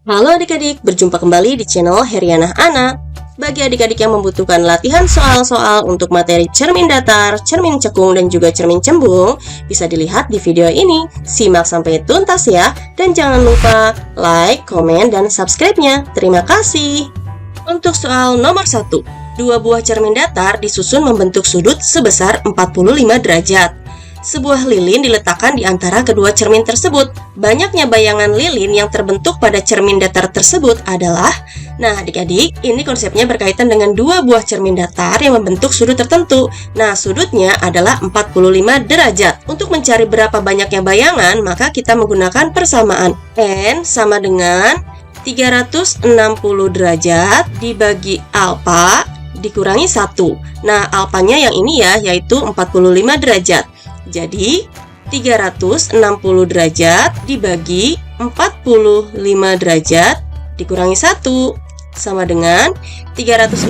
Halo adik-adik, berjumpa kembali di channel Heriana Ana. Bagi adik-adik yang membutuhkan latihan soal-soal untuk materi cermin datar, cermin cekung, dan juga cermin cembung, bisa dilihat di video ini. Simak sampai tuntas ya, dan jangan lupa like, komen, dan subscribe-nya. Terima kasih. Untuk soal nomor 1, dua buah cermin datar disusun membentuk sudut sebesar 45 derajat. Sebuah lilin diletakkan di antara kedua cermin tersebut. Banyaknya bayangan lilin yang terbentuk pada cermin datar tersebut adalah... Nah adik-adik, ini konsepnya berkaitan dengan dua buah cermin datar yang membentuk sudut tertentu. Nah, sudutnya adalah 45 derajat. Untuk mencari berapa banyaknya bayangan, maka kita menggunakan persamaan. N sama dengan 360 derajat dibagi alfa dikurangi 1. Nah, alfanya yang ini ya, yaitu 45 derajat. Jadi, 360 derajat dibagi 45 derajat dikurangi 1 sama dengan 360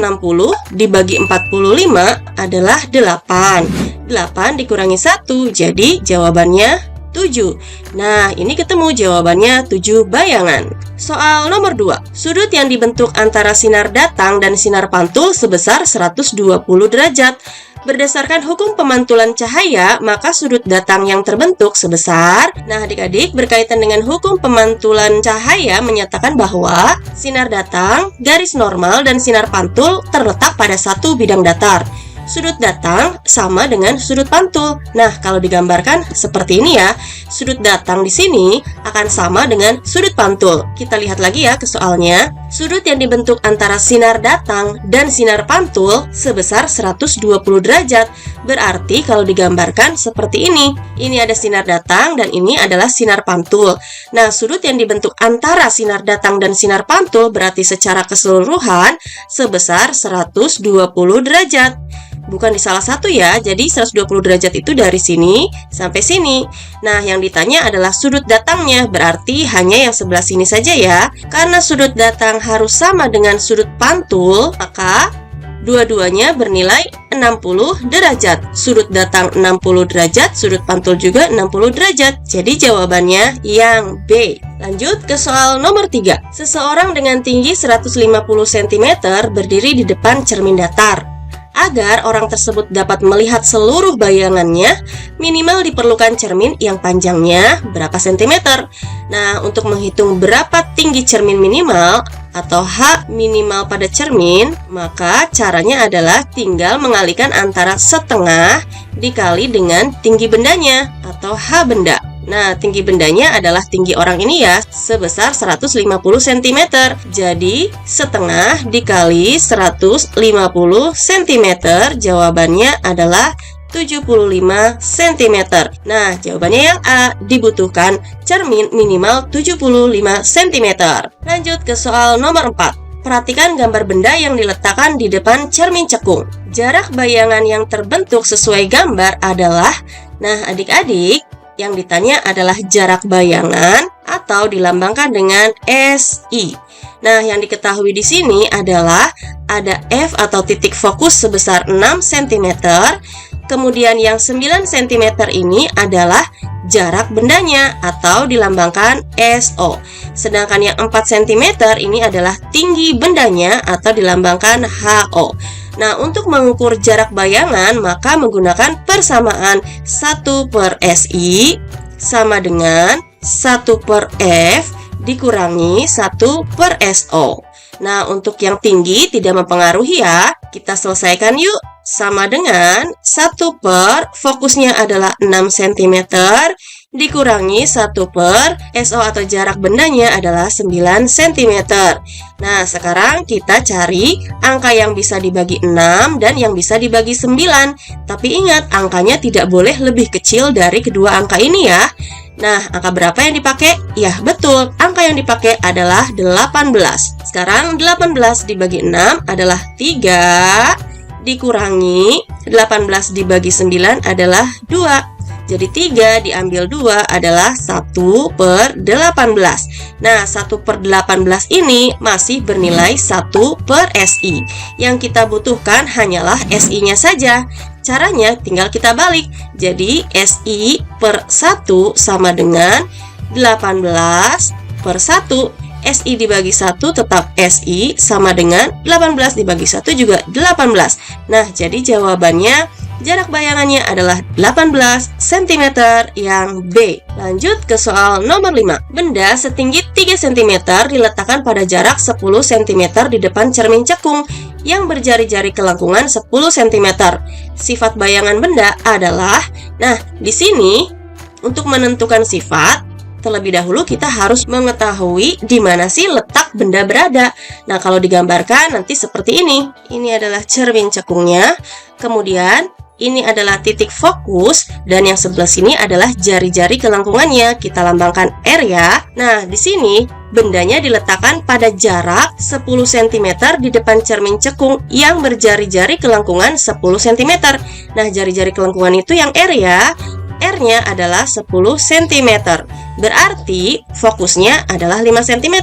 dibagi 45 adalah 8. 8 dikurangi 1, jadi jawabannya 7. Nah, ini ketemu jawabannya 7 bayangan. Soal nomor 2. Sudut yang dibentuk antara sinar datang dan sinar pantul sebesar 120 derajat. Berdasarkan hukum pemantulan cahaya, maka sudut datang yang terbentuk sebesar... Nah, adik-adik, berkaitan dengan hukum pemantulan cahaya menyatakan bahwa sinar datang, garis normal, dan sinar pantul terletak pada satu bidang datar. Sudut datang sama dengan sudut pantul. Nah, kalau digambarkan seperti ini ya, sudut datang di sini akan sama dengan sudut pantul. Kita lihat lagi ya ke soalnya. Sudut yang dibentuk antara sinar datang dan sinar pantul sebesar 120 derajat. Berarti kalau digambarkan seperti ini. Ini ada sinar datang dan ini adalah sinar pantul. Nah, sudut yang dibentuk antara sinar datang dan sinar pantul berarti secara keseluruhan sebesar 120 derajat. Bukan di salah satu ya, jadi 120 derajat itu dari sini sampai sini. Nah, yang ditanya adalah sudut datangnya, berarti hanya yang sebelah sini saja ya. Karena sudut datang harus sama dengan sudut pantul, maka dua-duanya bernilai 60 derajat. Sudut datang 60 derajat, sudut pantul juga 60 derajat. Jadi jawabannya yang B. Lanjut ke soal nomor 3. Seseorang dengan tinggi 150 cm berdiri di depan cermin datar. Agar orang tersebut dapat melihat seluruh bayangannya, minimal diperlukan cermin yang panjangnya berapa sentimeter. Nah, untuk menghitung berapa tinggi cermin minimal atau H minimal pada cermin, maka caranya adalah tinggal mengalihkan antara setengah dikali dengan tinggi bendanya atau H benda. Nah, tinggi bendanya adalah tinggi orang ini ya, sebesar 150 cm. Jadi, setengah dikali 150 cm, jawabannya adalah 75 cm. Nah, jawabannya yang A, dibutuhkan cermin minimal 75 cm. Lanjut ke soal nomor 4. Perhatikan gambar benda yang diletakkan di depan cermin cekung. Jarak bayangan yang terbentuk sesuai gambar adalah... Nah, adik-adik, yang ditanya adalah jarak bayangan atau dilambangkan dengan SI. Nah, yang diketahui di sini adalah ada F atau titik fokus sebesar 6 cm. Kemudian yang 9 cm ini adalah jarak bendanya atau dilambangkan SO. Sedangkan yang 4 cm ini adalah tinggi bendanya atau dilambangkan HO. Nah, untuk mengukur jarak bayangan, maka menggunakan persamaan 1/SI sama dengan 1/F dikurangi 1/SO. Nah, untuk yang tinggi tidak mempengaruhi ya. Kita selesaikan yuk. Sama dengan 1 per fokusnya adalah 6 cm dikurangi 1/SO atau jarak bendanya adalah 9 cm. Nah, sekarang kita cari angka yang bisa dibagi 6 dan yang bisa dibagi 9. Tapi ingat, angkanya tidak boleh lebih kecil dari kedua angka ini ya. Nah, angka berapa yang dipakai? Ya, betul. Angka yang dipakai adalah 18. Sekarang 18 dibagi 6 adalah 3 dikurangi 18 dibagi 9 adalah 2. Jadi 3 diambil 2 adalah 1/18. Nah, 1/18 ini masih bernilai 1/SI. Yang kita butuhkan hanyalah SI-nya saja. Caranya tinggal kita balik. Jadi SI per 1 sama dengan 18/1. SI dibagi 1 tetap SI sama dengan 18 dibagi 1 juga 18. Nah, jadi jawabannya jarak bayangannya adalah 18 cm yang B. Lanjut ke soal nomor 5. Benda setinggi 3 cm diletakkan pada jarak 10 cm di depan cermin cekung yang berjari-jari kelengkungan 10 cm. Sifat bayangan benda adalah, nah, di sini untuk menentukan sifat, terlebih dahulu kita harus mengetahui di mana sih letak benda berada. Nah, kalau digambarkan nanti seperti ini. Ini adalah cermin cekungnya, kemudian ini adalah titik fokus, dan yang sebelah sini adalah jari-jari kelengkungannya. Kita lambangkan R ya. Nah, di sini bendanya diletakkan pada jarak 10 cm di depan cermin cekung yang berjari-jari kelengkungan 10 cm. Nah, jari-jari kelengkungan itu yang R ya. R-nya adalah 10 cm. Berarti fokusnya adalah 5 cm.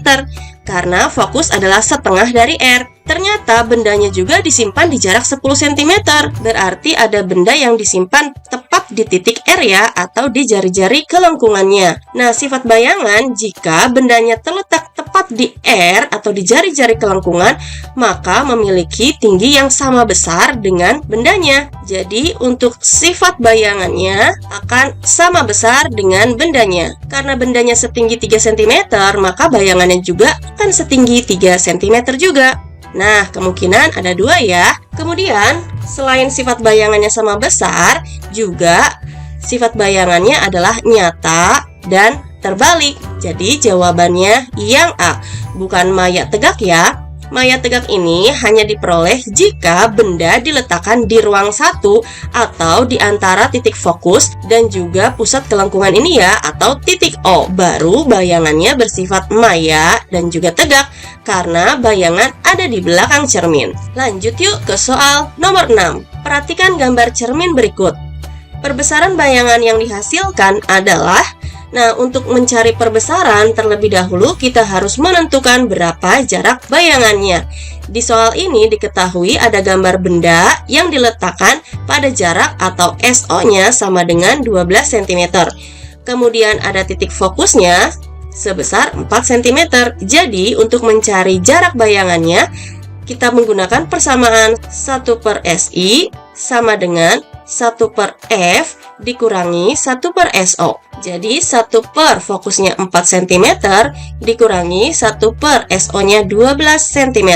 Karena fokus adalah setengah dari R. Ternyata bendanya juga disimpan di jarak 10 cm. Berarti ada benda yang disimpan tepat di titik R ya, atau di jari-jari kelengkungannya. Nah, sifat bayangan jika bendanya terletak tepat di R atau di jari-jari kelengkungan, maka memiliki tinggi yang sama besar dengan bendanya. Jadi, untuk sifat bayangannya akan sama besar dengan bendanya. Karena bendanya setinggi 3 cm, maka bayangannya juga akan setinggi 3 cm juga. Nah, kemungkinan ada 2 ya. Kemudian, selain sifat bayangannya sama besar, juga sifat bayangannya adalah nyata dan terbalik. Jadi, jawabannya yang A. Bukan maya tegak ya. Maya tegak ini hanya diperoleh jika benda diletakkan di ruang satu atau di antara titik fokus dan juga pusat kelengkungan ini ya, atau titik O. Baru bayangannya bersifat maya dan juga tegak karena bayangan ada di belakang cermin. Lanjut yuk ke soal nomor 6. Perhatikan gambar cermin berikut. Perbesaran bayangan yang dihasilkan adalah, nah, untuk mencari perbesaran terlebih dahulu kita harus menentukan berapa jarak bayangannya. Di soal ini diketahui ada gambar benda yang diletakkan pada jarak atau SO-nya sama dengan 12 cm. Kemudian ada titik fokusnya sebesar 4 cm. Jadi untuk mencari jarak bayangannya kita menggunakan persamaan 1/SI sama dengan 1/F dikurangi 1/SO. Jadi 1 fokusnya 4 cm dikurangi 1/SO-nya 12 cm.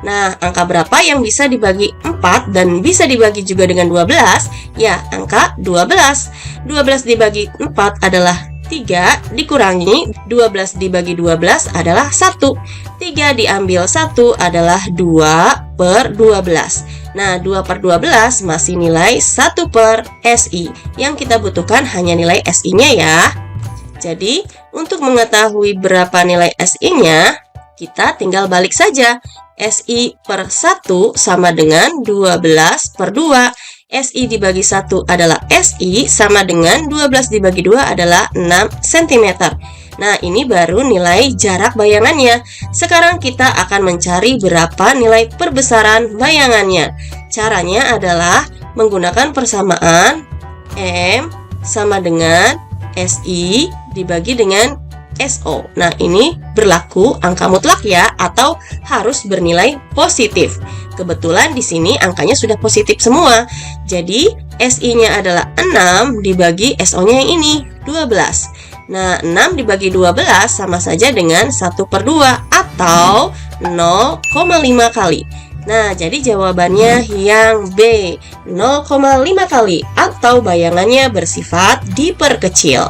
Nah, angka berapa yang bisa dibagi 4 dan bisa dibagi juga dengan 12? Ya, angka 12. 12 dibagi 4 adalah 3, dikurangi 12 dibagi 12 adalah 1. 3 diambil 1 adalah 2/12. Nah, 2/12 masih nilai 1/SI. Yang kita butuhkan hanya nilai SI-nya ya. Jadi, untuk mengetahui berapa nilai SI-nya, kita tinggal balik saja. SI/1 sama dengan 12/2. SI dibagi 1 adalah SI sama dengan 12 dibagi 2 adalah 6 cm. Nah, ini baru nilai jarak bayangannya. Sekarang kita akan mencari berapa nilai perbesaran bayangannya. Caranya adalah menggunakan persamaan M sama dengan SI dibagi dengan SO. Nah, ini berlaku angka mutlak ya, atau harus bernilai positif. Kebetulan di sini angkanya sudah positif semua. Jadi, SI-nya adalah 6 dibagi SO-nya yang ini, 12. Nah, 6 dibagi 12 sama saja dengan 1/2 atau 0,5 kali. Nah, jadi jawabannya yang B, 0,5 kali atau bayangannya bersifat diperkecil.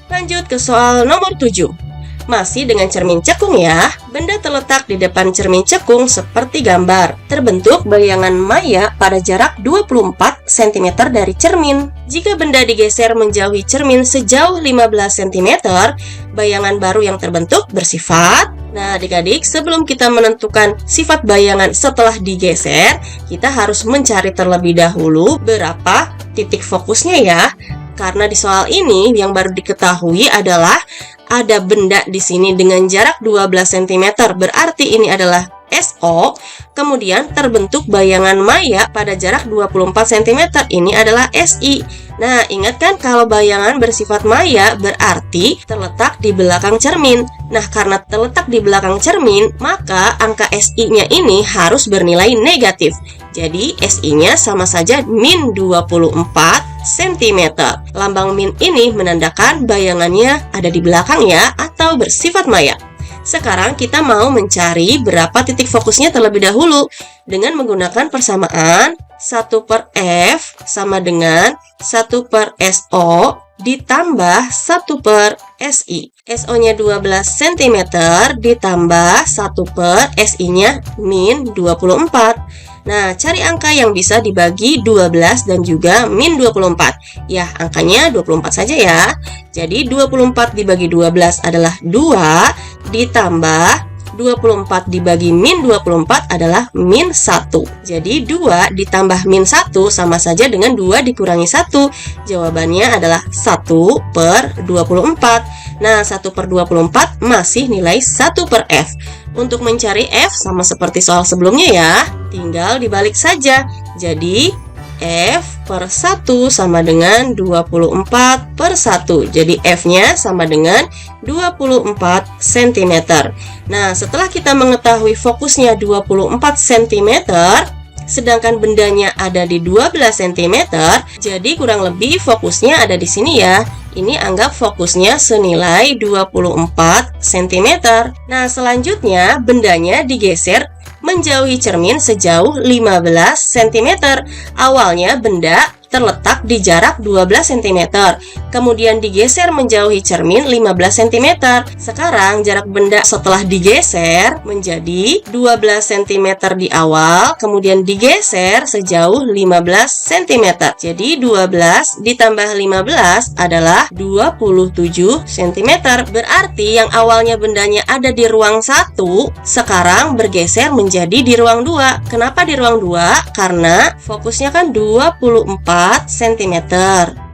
Lanjut ke soal nomor 7. Masih dengan cermin cekung ya. Benda terletak di depan cermin cekung seperti gambar. Terbentuk bayangan maya pada jarak 24 cm dari cermin. Jika benda digeser menjauhi cermin sejauh 15 cm, bayangan baru yang terbentuk bersifat. Nah, adik-adik, sebelum kita menentukan sifat bayangan setelah digeser, kita harus mencari terlebih dahulu berapa titik fokusnya ya. Karena di soal ini yang baru diketahui adalah ada benda di sini dengan jarak 12 cm, berarti ini adalah SO. Kemudian terbentuk bayangan maya pada jarak 24 cm, ini adalah SI. Nah, ingat kan kalau bayangan bersifat maya berarti terletak di belakang cermin. Nah, karena terletak di belakang cermin, maka angka SI-nya ini harus bernilai negatif. Jadi, SI-nya sama saja min 24 cm. Lambang min ini menandakan bayangannya ada di belakang ya, atau bersifat maya. Sekarang kita mau mencari berapa titik fokusnya terlebih dahulu dengan menggunakan persamaan 1/F sama dengan 1/SO ditambah 1/SI. SO-nya 12 cm ditambah 1/SI-nya min 24. Nah, cari angka yang bisa dibagi 12 dan juga min 24. Ya, angkanya 24 saja ya. Jadi 24 dibagi 12 adalah 2 ditambah 24 dibagi min 24 adalah min 1. Jadi 2 ditambah min 1 sama saja dengan 2 dikurangi 1. Jawabannya adalah 1/24. Nah, 1/24 masih nilai 1/F. Untuk mencari F sama seperti soal sebelumnya ya, tinggal dibalik saja. Jadi F/1 sama dengan 24/1. Jadi F-nya sama dengan 24 cm. Nah, setelah kita mengetahui fokusnya 24 cm, sedangkan bendanya ada di 12 cm, jadi kurang lebih fokusnya ada di sini ya. Ini anggap fokusnya senilai 24 cm. Nah, selanjutnya bendanya digeser menjauhi cermin sejauh 15 cm. Awalnya benda terletak di jarak 12 cm, kemudian digeser menjauhi cermin 15 cm. Sekarang jarak benda setelah digeser menjadi 12 cm di awal, kemudian digeser sejauh 15 cm. Jadi 12 ditambah 15 adalah 27 cm. Berarti yang awalnya bendanya ada di ruang 1, sekarang bergeser menjadi di ruang 2. Kenapa di ruang 2? Karena fokusnya kan 24 cm.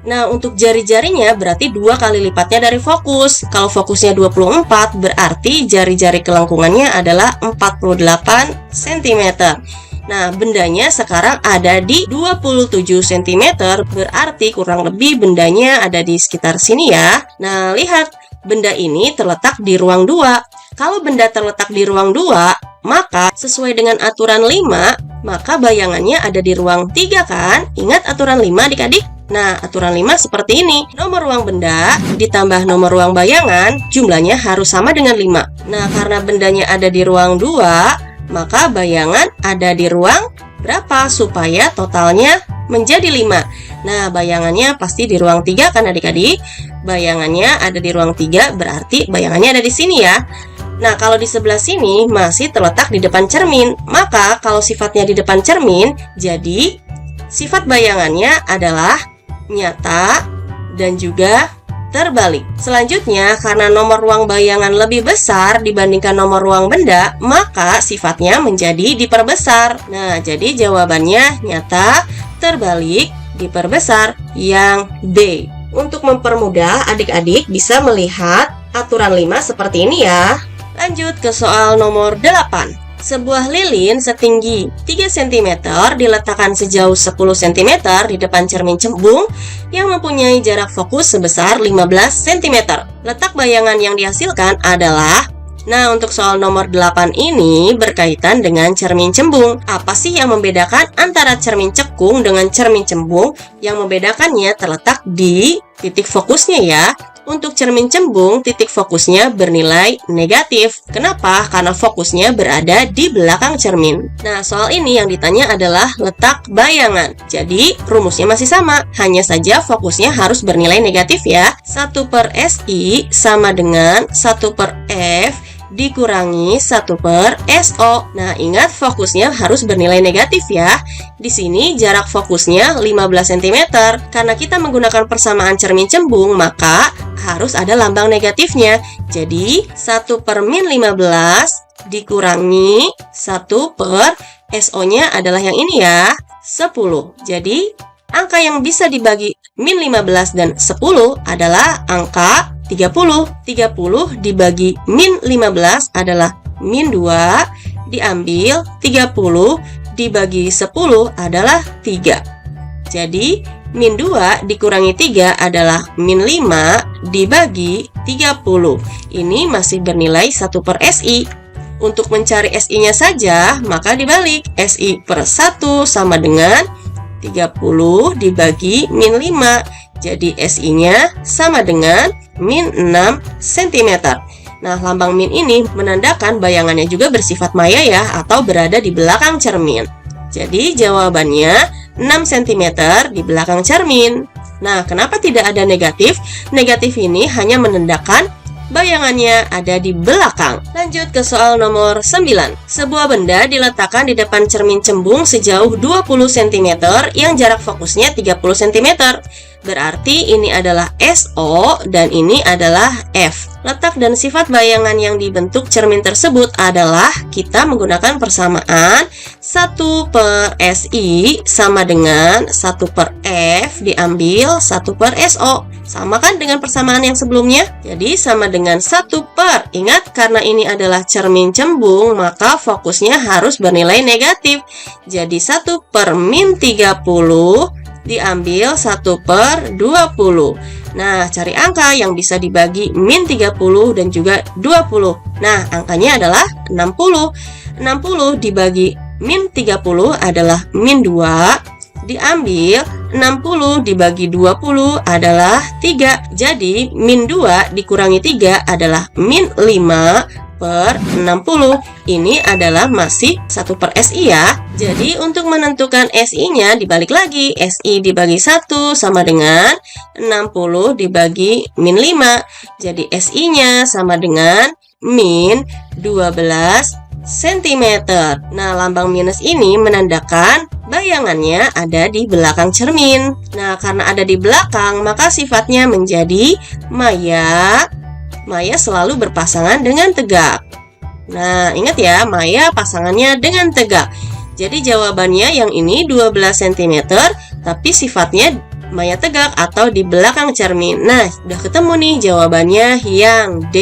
Nah, untuk jari-jarinya berarti 2 kali lipatnya dari fokus. Kalau fokusnya 24, berarti jari-jari kelengkungannya adalah 48 cm. Nah, bendanya sekarang ada di 27 cm, berarti kurang lebih bendanya ada di sekitar sini ya. Nah, lihat, benda ini terletak di ruang 2. Kalau benda terletak di ruang 2, maka sesuai dengan aturan 5, maka bayangannya ada di ruang 3 kan? Ingat aturan 5 adik-adik? Nah, aturan 5 seperti ini. Nomor ruang benda ditambah nomor ruang bayangan, jumlahnya harus sama dengan 5. Nah, karena bendanya ada di ruang 2, maka bayangan ada di ruang berapa? Supaya totalnya menjadi 5. Nah, bayangannya pasti di ruang 3 kan adik-adik? Bayangannya ada di ruang 3, berarti bayangannya ada di sini ya. Nah, kalau di sebelah sini masih terletak di depan cermin, maka kalau sifatnya di depan cermin, jadi sifat bayangannya adalah nyata dan juga terbalik. Selanjutnya, karena nomor ruang bayangan lebih besar dibandingkan nomor ruang benda, maka sifatnya menjadi diperbesar. Nah, jadi jawabannya nyata, terbalik, diperbesar, yang D. Untuk mempermudah, adik-adik bisa melihat aturan 5 seperti ini ya. Lanjut ke soal nomor 8. Sebuah lilin setinggi 3 cm diletakkan sejauh 10 cm di depan cermin cembung yang mempunyai jarak fokus sebesar 15 cm. Letak bayangan yang dihasilkan adalah... Nah, untuk soal nomor 8 ini berkaitan dengan cermin cembung. Apa sih yang membedakan antara cermin cekung dengan cermin cembung? Yang membedakannya terletak di titik fokusnya ya. Untuk cermin cembung, titik fokusnya bernilai negatif. Kenapa? Karena fokusnya berada di belakang cermin. Nah, soal ini yang ditanya adalah letak bayangan. Jadi, rumusnya masih sama. Hanya saja fokusnya harus bernilai negatif ya. 1/SI sama dengan 1/F dikurangi 1/SO. Nah, ingat fokusnya harus bernilai negatif ya. Di sini jarak fokusnya 15 cm. Karena kita menggunakan persamaan cermin cembung, maka harus ada lambang negatifnya. Jadi 1/-15 dikurangi 1/SO-nya adalah yang ini ya, 10. Jadi angka yang bisa dibagi min 15 dan 10 adalah angka 30. 30 dibagi min 15 adalah min 2, diambil 30 dibagi 10 adalah 3. Jadi min 2 dikurangi 3 adalah min 5 dibagi 30. Ini masih bernilai 1 per SI. Untuk mencari SI-nya saja, maka dibalik. SI per 1 sama dengan 30 dibagi min 5. Jadi SI-nya sama dengan min 6 cm. Nah, lambang min ini menandakan bayangannya juga bersifat maya ya, atau berada di belakang cermin. Jadi jawabannya 6 cm di belakang cermin. Nah, kenapa tidak ada negatif? Negatif ini hanya menandakan bayangannya ada di belakang. Lanjut ke soal nomor 9. Sebuah benda diletakkan di depan cermin cembung sejauh 20 cm yang jarak fokusnya 30 cm. Berarti ini adalah SO dan ini adalah F. Letak dan sifat bayangan yang dibentuk cermin tersebut adalah kita menggunakan persamaan 1 per SI sama dengan 1 per F diambil 1 per SO. Sama kan dengan persamaan yang sebelumnya? Jadi sama dengan 1 per. Ingat, karena ini adalah cermin cembung, maka fokusnya harus bernilai negatif. Jadi 1 per min 30 diambil 1 per 20. Nah, cari angka yang bisa dibagi min 30 dan juga 20. Nah, angkanya adalah 60. 60 dibagi min 30 adalah min 2, diambil 60 dibagi 20 adalah 3. Jadi, min 2 dikurangi 3 adalah min 5 per 60. Ini adalah masih 1 per SI ya. Jadi untuk menentukan SI-nya dibalik lagi. SI dibagi 1 sama dengan 60 dibagi min 5. Jadi SI-nya sama dengan min 12 cm. Nah, lambang minus ini menandakan bayangannya ada di belakang cermin. Nah, karena ada di belakang, maka sifatnya menjadi maya. Maya selalu berpasangan dengan tegak. Nah, ingat ya, maya pasangannya dengan tegak. Jadi jawabannya yang ini 12 cm, tapi sifatnya maya tegak atau di belakang cermin. Nah, udah ketemu nih jawabannya yang D.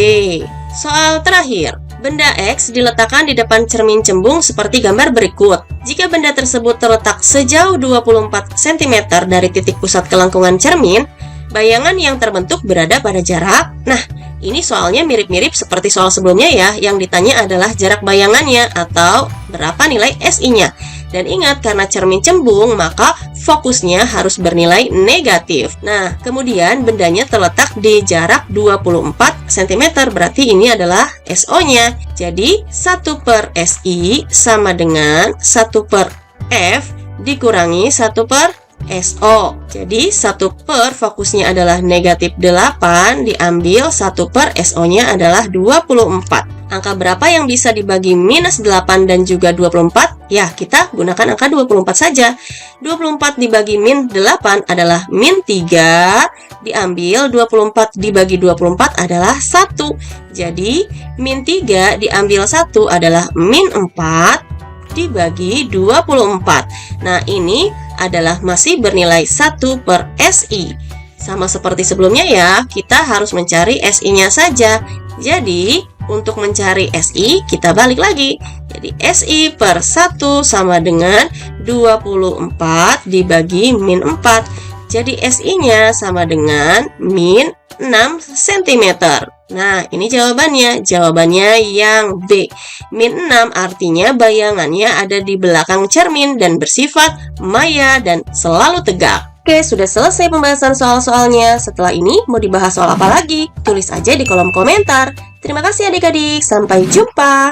Soal terakhir. Benda X diletakkan di depan cermin cembung seperti gambar berikut. Jika benda tersebut terletak sejauh 24 cm dari titik pusat kelengkungan cermin, bayangan yang terbentuk berada pada jarak. Nah, ini soalnya mirip-mirip seperti soal sebelumnya ya. Yang ditanya adalah jarak bayangannya atau berapa nilai SI-nya. Dan ingat, karena cermin cembung, maka fokusnya harus bernilai negatif. Nah, kemudian bendanya terletak di jarak 24 cm, berarti ini adalah SO-nya. Jadi, 1 per SI sama dengan 1 per F dikurangi 1 per SO. Jadi 1 per fokusnya adalah negatif 8 diambil 1 per SO-nya adalah 24. Angka berapa yang bisa dibagi minus 8 dan juga 24? Ya, kita gunakan angka 24 saja. 24 dibagi min 8 adalah min 3 diambil 24 dibagi 24 adalah 1. Jadi min 3 diambil 1 adalah min 4 dibagi 24. Nah, ini adalah masih bernilai 1 per SI. Sama seperti sebelumnya ya, kita harus mencari SI-nya saja. Jadi, untuk mencari SI, kita balik lagi. Jadi, SI per 1 sama dengan 24 dibagi min 4. Jadi, SI-nya sama dengan min 6 cm. Nah, ini jawabannya. Jawabannya yang B. Min 6 artinya bayangannya ada di belakang cermin dan bersifat maya dan selalu tegak. Oke, sudah selesai pembahasan soal-soalnya. Setelah ini, mau dibahas soal apa lagi? Tulis aja di kolom komentar. Terima kasih adik-adik. Sampai jumpa.